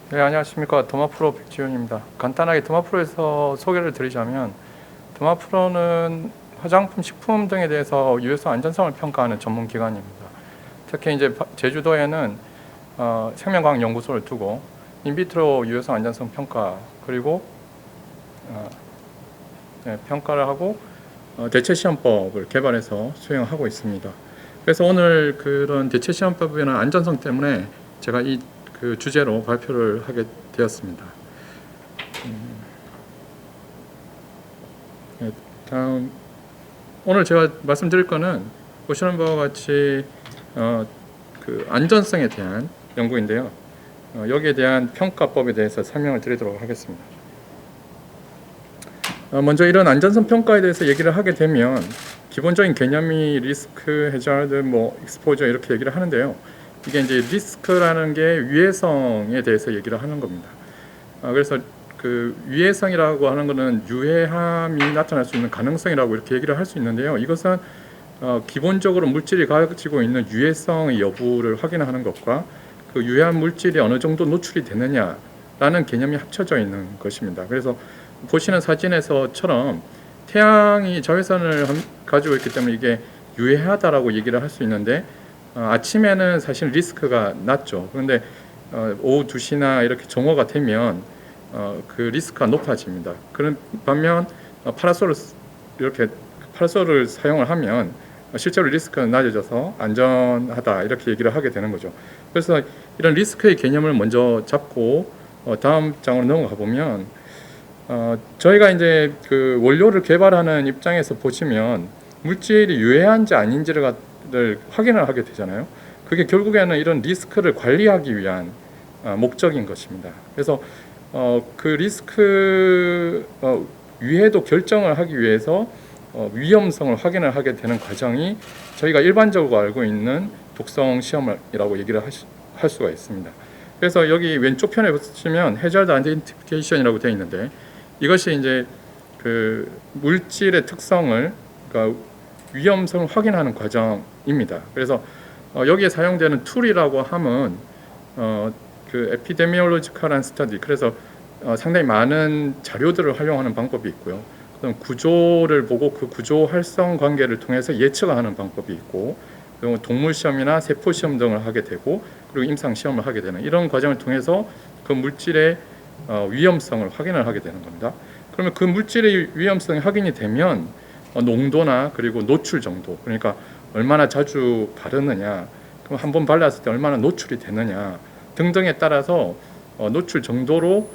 네, 안녕하십니까. 더마프로 백지훈입니다. 간단하게 더마프로에서 소개를 드리자면, 더마프로는 화장품, 식품 등에 대해서 유해성 안전성을 평가하는 전문 기관입니다. 특히 이제 제주도에는 생명과학 연구소를 두고 인비트로 유해성 안전성 평가, 그리고 평가를 하고 대체 시험법을 개발해서 수행하고 있습니다. 그래서 오늘 그런 대체 시험법이나 안전성 때문에 제가 그 주제로 발표를 하게 되었습니다. 네, 다음 오늘 제가 말씀드릴 거는 보시는 바와 같이 그 안전성에 대한 연구인데요. 여기에 대한 평가법에 대해서 설명을 드리도록 하겠습니다. 먼저 이런 안전성 평가에 대해서 얘기를 하게 되면 기본적인 개념이 리스크, 해저드, 익스포저 이렇게 얘기를 하는데요. 이게 이제 리스크라는 게 유해성에 대해서 얘기를 하는 겁니다. 그래서 그 유해성이라고 하는 것은 유해함이 나타날 수 있는 가능성이라고 이렇게 얘기를 할 수 있는데요. 이것은 기본적으로 물질이 가지고 있는 유해성의 여부를 확인하는 것과 그 유해한 물질이 어느 정도 노출이 되느냐라는 개념이 합쳐져 있는 것입니다. 그래서 보시는 사진에서처럼 태양이 자외선을 가지고 있기 때문에 이게 유해하다라고 얘기를 할 수 있는데 아침에는 사실 리스크가 낮죠. 그런데 오후 2시나 이렇게 정오가 되면 그 리스크가 높아집니다. 그런 반면 파라솔을 사용을 하면 실제로 리스크는 낮아져서 안전하다 이렇게 얘기를 하게 되는 거죠. 그래서 이런 리스크의 개념을 먼저 잡고 다음 장으로 넘어가 보면 저희가 이제 그 원료를 개발하는 입장에서 보시면 물질이 유해한지 아닌지를 확인을 하게 되잖아요. 그게 결국에는 이런 리스크를 관리하기 위한 목적인 것입니다. 그래서 그 리스크 유해도 결정을 하기 위해서 위험성을 확인을 하게 되는 과정이 저희가 일반적으로 알고 있는 독성 시험이라고 얘기를 할 수가 있습니다. 그래서 여기 왼쪽 편에 보시면 해저드 아이덴티피케이션이라고 되어 있는데 이것이 이제 그 물질의 특성을, 그러니까 위험성을 확인하는 과정입니다. 그래서 여기에 사용되는 툴이라고 하면 그 에피데미올로지컬한 스터디, 그래서 상당히 많은 자료들을 활용하는 방법이 있고요. 그다음 구조를 보고 그 구조 활성 관계를 통해서 예측하는 방법이 있고, 그리고 동물 시험이나 세포 시험 등을 하게 되고, 그리고 임상 시험을 하게 되는 이런 과정을 통해서 그 물질의 위험성을 확인을 하게 되는 겁니다. 그러면 그 물질의 위험성이 확인이 되면 농도나 그리고 노출 정도, 그러니까 얼마나 자주 바르느냐, 그럼 한 번 발랐을 때 얼마나 노출이 되느냐 등등에 따라서 노출 정도로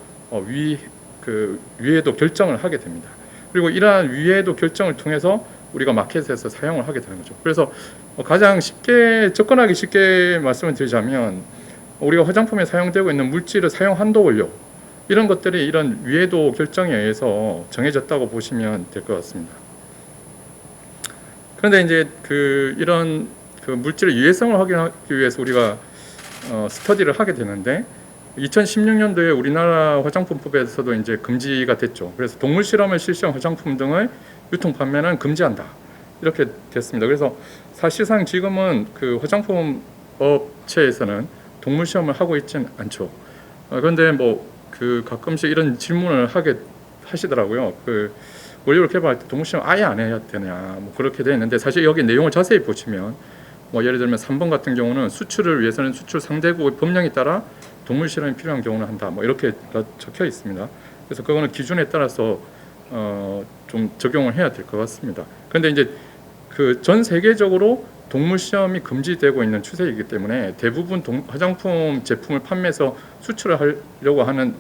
위해도 결정을 하게 됩니다. 그리고 이러한 위해도 결정을 통해서 우리가 마켓에서 사용을 하게 되는 거죠. 그래서 가장 접근하기 쉽게 말씀을 드리자면 우리가 화장품에 사용되고 있는 물질의 사용 한도 원료, 이런 것들이 이런 위해도 결정에 의해서 정해졌다고 보시면 될 것 같습니다. 그런데 이제 이런 물질의 유해성을 확인하기 위해서 우리가 스터디를 하게 되는데 2016년도에 우리나라 화장품법에서도 이제 금지가 됐죠. 그래서 동물 실험을 실시한 화장품 등을 유통 판매는 금지한다 이렇게 됐습니다. 그래서 사실상 지금은 그 화장품 업체에서는 동물 시험을 하고 있진 않죠. 그런데 가끔씩 이런 질문을 하시더라고요. 원료를 개발할 때 동물 시험 아예 안 해야 되냐, 그렇게 되어 있는데, 사실 여기 내용을 자세히 보시면 예를 들면 3번 같은 경우는 수출을 위해서는 수출 상대국 법령에 따라 동물 실험이 필요한 경우는 한다, 이렇게 적혀 있습니다. 그래서 그거는 기준에 따라서 좀 적용을 해야 될 것 같습니다. 그런데 이제 전 세계적으로 동물 시험이 금지되고 있는 추세이기 때문에 대부분 화장품 제품을 판매해서 수출을 하려고 하는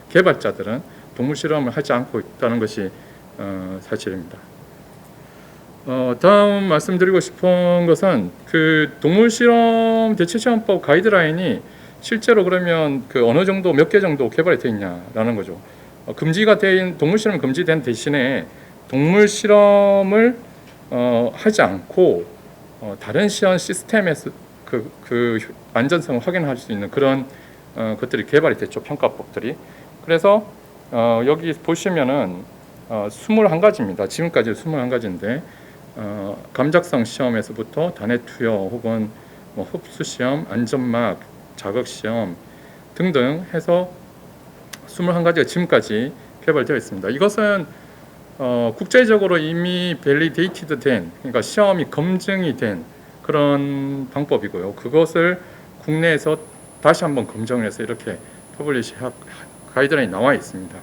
개발자들은 동물 실험을 하지 않고 있다는 것이 사실입니다. 다음 말씀드리고 싶은 것은 동물 실험 대체 시험법 가이드라인이 실제로 그러면 어느 정도 몇 개 정도 개발이 되어 있냐라는 거죠. 동물 실험 금지된 대신에 동물 실험을 하지 않고 다른 시험 시스템에서 그 안전성을 확인할 수 있는 그런 것들이 개발이 됐죠, 평가법들이. 그래서 여기 보시면은 21가지입니다. 지금까지 21가지인데 감작성 시험에서부터 단해 투여 혹은 흡수 시험, 안전막, 자극 시험 등등 해서 21가지가 지금까지 개발되어 있습니다. 이것은 국제적으로 이미 밸리데이티드 된, 그러니까 시험이 검증이 된 그런 방법이고요. 그것을 국내에서 다시 한번 검증을 해서 이렇게 퍼블리시 가이드라인이 나와 있습니다.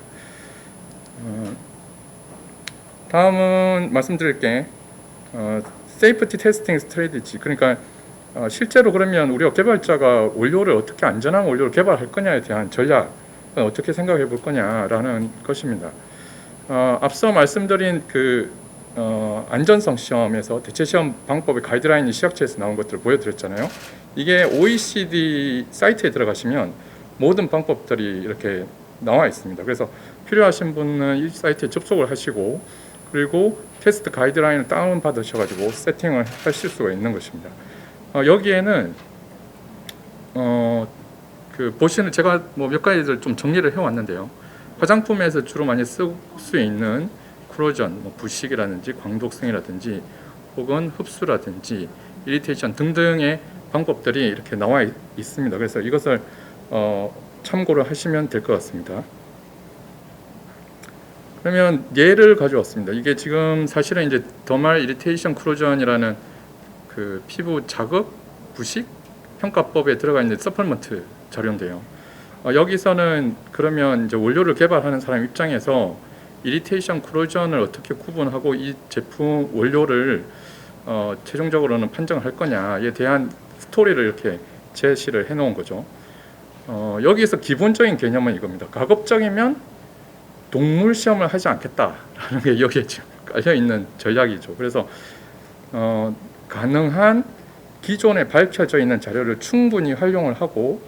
다음은 말씀드릴 게 세이프티 테스팅 스트래티지, 그러니까 실제로 그러면 우리가 개발자가 원료를 어떻게 안전한 원료를 개발할 거냐에 대한 전략 어떻게 생각해 볼 거냐라는 것입니다. 앞서 말씀드린 그 안전성 시험에서 대체 시험 방법의 가이드라인이 시약처에서 나온 것들을 보여드렸잖아요. 이게 OECD 사이트에 들어가시면 모든 방법들이 이렇게 나와 있습니다. 그래서 필요하신 분은 이 사이트에 접속을 하시고 그리고 테스트 가이드라인을 다운 받으셔가지고 세팅을 하실 수가 있는 것입니다. 여기에는 그 보시는 제가 뭐 몇 가지를 좀 정리를 해왔는데요. 화장품에서 주로 많이 쓸 수 있는 코로전, 뭐 부식이라든지 광독성이라든지 혹은 흡수라든지 이리테이션 등등의 방법들이 이렇게 나와 있습니다. 그래서 이것을 참고를 하시면 될 것 같습니다. 그러면 예를 가져왔습니다. 이게 지금 사실은 이제 더말 이리테이션 코로전이라는 그 피부 자극, 부식 평가법에 들어가 있는 서플먼트 자료인데요. 여기서는 그러면 이제 원료를 개발하는 사람 입장에서 이리테이션 코로전을 어떻게 구분하고 이 제품 원료를 최종적으로는 판정할 거냐에 대한 스토리를 이렇게 제시를 해 놓은 거죠. 여기서 기본적인 개념은 이겁니다. 가급적이면 동물 시험을 하지 않겠다라는 게 여기에 지금 깔려 있는 전략이죠. 그래서 가능한 기존에 밝혀져 있는 자료를 충분히 활용을 하고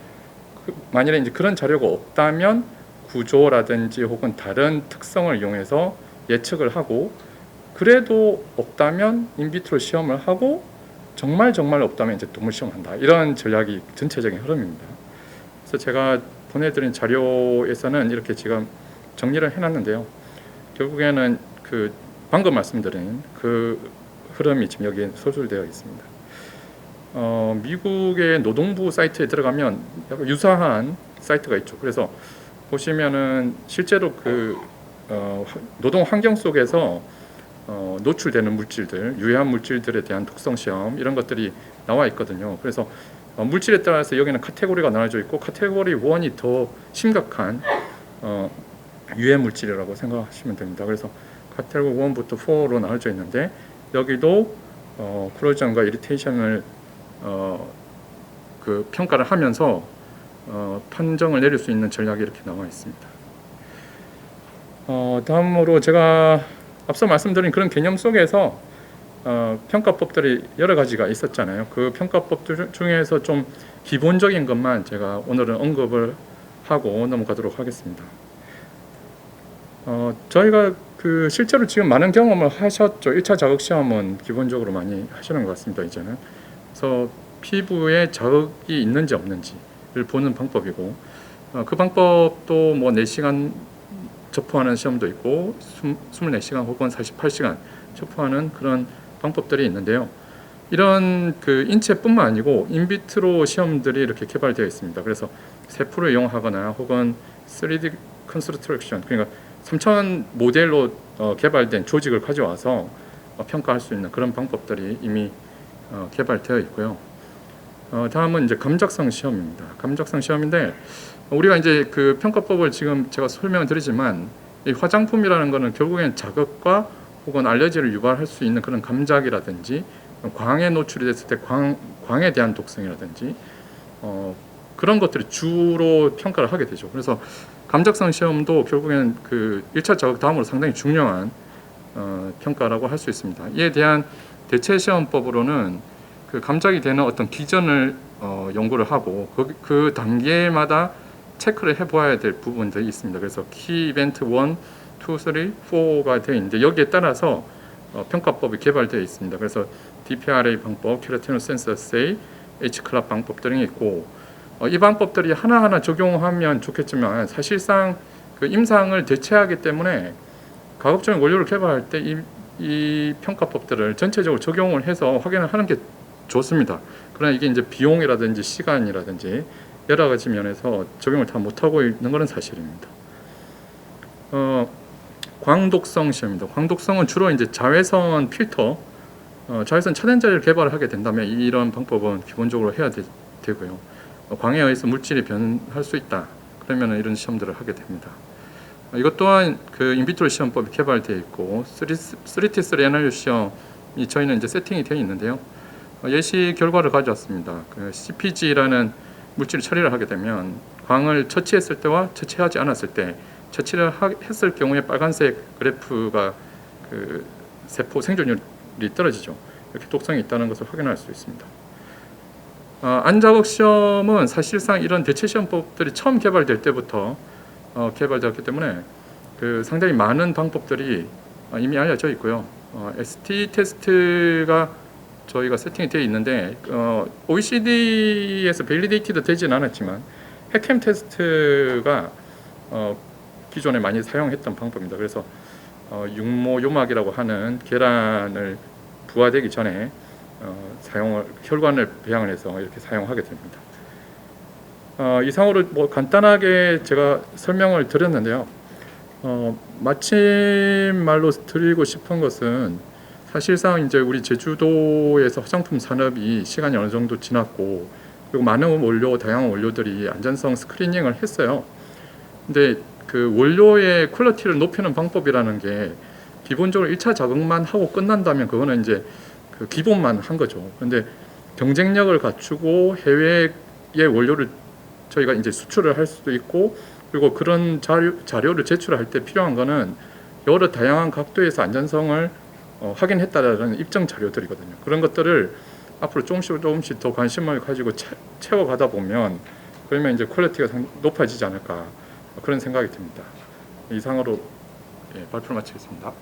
만일에 이제 그런 자료가 없다면 구조라든지 혹은 다른 특성을 이용해서 예측을 하고 그래도 없다면 인비트로 시험을 하고 정말 없다면 이제 동물 시험을 한다. 이런 전략이 전체적인 흐름입니다. 그래서 제가 보내드린 자료에서는 이렇게 지금 정리를 해놨는데요. 결국에는 그 방금 말씀드린 그 흐름이 지금 여기에 소술되어 있습니다. 미국의 노동부 사이트에 들어가면 약간 유사한 사이트가 있죠. 그래서 보시면은 실제로 그 노동 환경 속에서 노출되는 물질들, 유해한 물질들에 대한 독성 시험 이런 것들이 나와 있거든요. 그래서 물질에 따라서 여기는 카테고리가 나눠져 있고 카테고리 1이 더 심각한 유해 물질이라고 생각하시면 됩니다. 그래서 카테고리 1부터 4로 나눠져 있는데 여기도 코로전과 이리테이션을 그 평가를 하면서 판정을 내릴 수 있는 전략이 이렇게 나와 있습니다. 다음으로 제가 앞서 말씀드린 그런 개념 속에서 평가법들이 여러 가지가 있었잖아요. 그 평가법들 중에서 좀 기본적인 것만 제가 오늘은 언급을 하고 넘어가도록 하겠습니다. 저희가 그 실제로 지금 많은 경험을 하셨죠. 1차 자극 시험은 기본적으로 많이 하시는 것 같습니다. 이제는. 그래서 피부에 자극이 있는지 없는지를 보는 방법이고 그 방법도 뭐 4시간 접수하는 시험도 있고 24시간 혹은 48시간 접수하는 그런 방법들이 있는데요. 이런 그 인체뿐만 아니고 인비트로 시험들이 이렇게 개발되어 있습니다. 그래서 세포를 이용하거나 혹은 3D 컨스트럭션, 그러니까 3차원 모델로 개발된 조직을 가져와서 평가할 수 있는 그런 방법들이 이미 개발되어 있고요. 다음은 이제 감작성 시험입니다. 감작성 시험인데 우리가 이제 그 평가법을 지금 제가 설명을 드리지만 이 화장품이라는 거는 결국엔 자극과 혹은 알레르기를 유발할 수 있는 그런 감작이라든지 광에 노출이 됐을 때 광에 대한 독성이라든지 그런 것들이 주로 평가를 하게 되죠. 그래서 감작성 시험도 결국엔 그 1차 자극 다음으로 상당히 중요한 평가라고 할 수 있습니다. 이에 대한 대체 시험법으로는 그 감작이 되는 어떤 기전을 연구를 하고 그 단계마다 체크를 해보아야 될 부분들이 있습니다. 그래서 키 이벤트 1, 2, 3, 4가 되어 있는데 여기에 따라서 평가법이 개발되어 있습니다. 그래서 DPRA 방법, 케라티노 센서 어세이, H클럽 방법 등이 있고 이 방법들이 하나하나 적용하면 좋겠지만 사실상 그 임상을 대체하기 때문에 가급적인 원료를 개발할 때 이 평가법들을 전체적으로 적용을 해서 확인을 하는 게 좋습니다. 그러나 이게 이제 비용이라든지 시간이라든지 여러 가지 면에서 적용을 다 못하고 있는 것은 사실입니다. 광독성 시험입니다. 광독성은 주로 이제 자외선 필터, 자외선 차단자를 개발하게 된다면 이런 방법은 기본적으로 해야 되고요. 광에 의해서 물질이 변할 수 있다. 그러면 이런 시험들을 하게 됩니다. 이것 또한 그 인비트로 시험법이 개발되어 있고 3T3 애널리시스 시험이 저희는 이제 세팅이 되어 있는데요. 예시 결과를 가져왔습니다. 그 CPG라는 물질을 처리를 하게 되면 광을 처치했을 때와 처치하지 않았을 때 처치를 했을 경우에 빨간색 그래프가 그 세포 생존율이 떨어지죠. 이렇게 독성이 있다는 것을 확인할 수 있습니다. 안자극 시험은 사실상 이런 대체 시험법들이 처음 개발될 때부터 개발되었기 때문에 그 상당히 많은 방법들이 이미 알려져 있고요. ST 테스트가 저희가 세팅이 되어 있는데 OECD에서 밸리데이티도 되지는 않았지만 핵캠 테스트가 기존에 많이 사용했던 방법입니다. 그래서 육모 요막이라고 하는 계란을 부화되기 전에 혈관을 배양을 해서 이렇게 사용하게 됩니다. 이상으로 뭐 간단하게 제가 설명을 드렸는데요. 마침말로 드리고 싶은 것은 사실상 이제 우리 제주도에서 화장품 산업이 시간이 어느 정도 지났고 그리고 많은 원료, 다양한 원료들이 안전성 스크리닝을 했어요. 근데 그 원료의 퀄리티를 높이는 방법이라는 게 기본적으로 1차 자극만 하고 끝난다면 그거는 이제 그 기본만 한 거죠. 근데 경쟁력을 갖추고 해외의 원료를 저희가 이제 수출을 할 수도 있고 그리고 그런 자료를 제출할 때 필요한 거는 여러 다양한 각도에서 안전성을 확인했다라는 입증 자료들이거든요. 그런 것들을 앞으로 조금씩 더 관심을 가지고 채워가다 보면 그러면 이제 퀄리티가 높아지지 않을까 그런 생각이 듭니다. 이상으로 발표를 마치겠습니다.